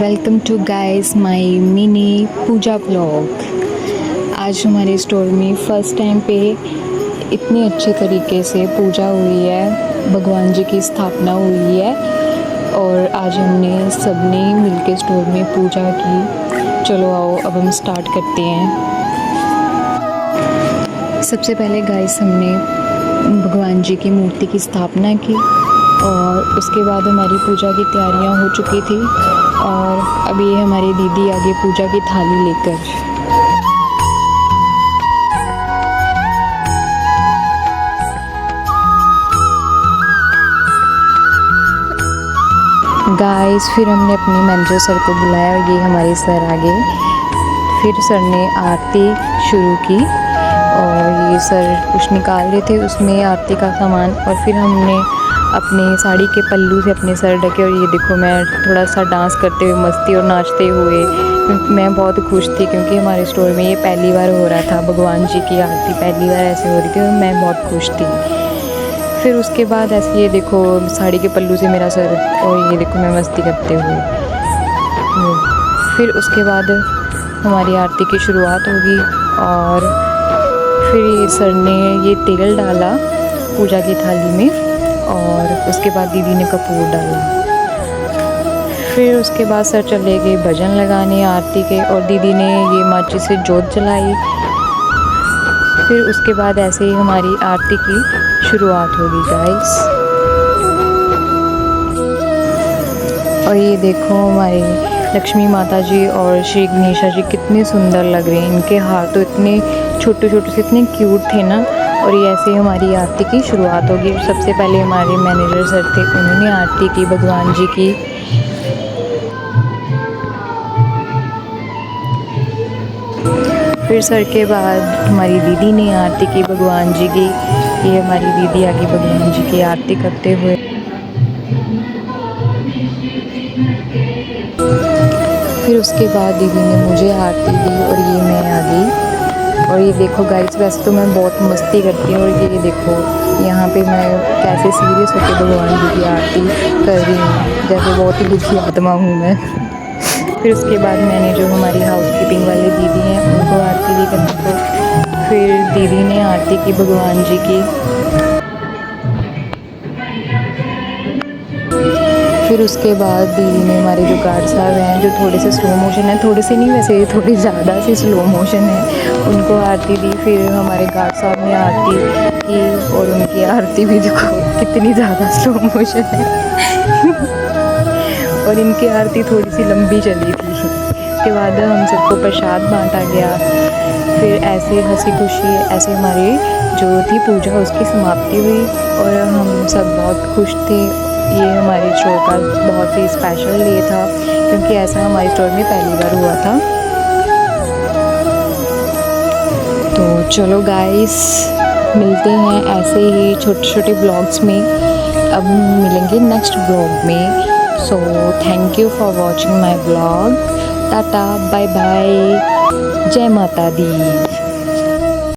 Welcome to guys my mini puja blog. आज हमारे store में फ़र्स्ट टाइम पे इतने अच्छे तरीके से पूजा हुई है, भगवान जी की स्थापना हुई है और आज हमने सबने मिलके स्टोर में पूजा की। चलो आओ अब हम स्टार्ट करते हैं। सबसे पहले गाइस हमने भगवान जी की मूर्ति की स्थापना की और उसके बाद हमारी पूजा की तैयारियां हो चुकी थी और अभी ये हमारी दीदी आगे पूजा की थाली लेकर। गाइस फिर हमने अपने मैनेजर सर को बुलाया और ये हमारे सर आगे। फिर सर ने आरती शुरू की और ये सर कुछ निकाल रहे थे उसमें आरती का सामान और फिर हमने अपने साड़ी के पल्लू से अपने सर ढके और ये देखो मैं थोड़ा सा डांस करते हुए मस्ती और नाचते हुए, मैं बहुत खुश थी क्योंकि हमारे स्टोर में ये पहली बार हो रहा था, भगवान जी की आरती पहली बार ऐसे हो रही थी और मैं बहुत खुश थी। फिर उसके बाद ऐसे ये देखो साड़ी के पल्लू से मेरा सर और ये देखो मैं मस्ती करते हुए। फिर उसके बाद हमारी आरती की शुरुआत होगी और फिर ये सर ने ये तेल डाला पूजा की थाली में और उसके बाद दीदी ने कपूर डाला। फिर उसके बाद सर चले गए भजन लगाने आरती के और दीदी ने ये माचिस से जोत जलाई। फिर उसके बाद ऐसे ही हमारी आरती की शुरुआत होगी गाइस। और ये देखो हमारे लक्ष्मी माता जी और श्री गणेशा जी कितने सुंदर लग रहे हैं, इनके हाथ तो इतने छोटे छोटे से इतने क्यूट थे ना। और ये ऐसे हमारी आरती की शुरुआत होगी। सबसे पहले हमारे मैनेजर सर थे, उन्होंने आरती की भगवान जी की। फिर सर के बाद हमारी दीदी ने आरती की भगवान जी की। ये हमारी दीदी आगे भगवान जी की आरती करते हुए। फिर उसके बाद दीदी ने मुझे आरती दी और ये मैं आ गई। और ये देखो गाइस वैसे तो मैं बहुत मस्ती करती हूँ और ये देखो यहाँ पे मैं कैसे सीरियस होकर भगवान जी की आरती कर रही हूँ, जैसे बहुत ही दुखी आत्मा हूँ मैं। फिर उसके बाद मैंने जो हमारी हाउसकीपिंग वाली दीदी हैं उनको आरती दी करने को। फिर दीदी ने आरती की भगवान जी की। फिर उसके बाद दीदी ने हमारे जो गार्ड साहब हैं जो थोड़े से स्लो मोशन है, थोड़े से नहीं वैसे थोड़ी ज़्यादा सी स्लो मोशन है, उनको आरती दी। फिर हमारे गार्ड साहब ने आरती की और उनकी आरती भी देखो कितनी ज़्यादा स्लो मोशन है और इनकी आरती थोड़ी सी लंबी चली थी। उसके बाद हम सबको प्रसाद बांटा गया। फिर ऐसे हंसी खुशी ऐसे हमारी जो थी पूजा उसकी समाप्ति हुई और हम सब बहुत खुश थे। ये हमारे स्टोर का बहुत ही स्पेशल डे था क्योंकि ऐसा हमारे स्टोर में पहली बार हुआ था। तो चलो गाइस मिलते हैं ऐसे ही छोटे छोटे ब्लॉग्स में, अब मिलेंगे नेक्स्ट ब्लॉग में। So thank you for watching my blog. Tata bye bye, जय माता दी।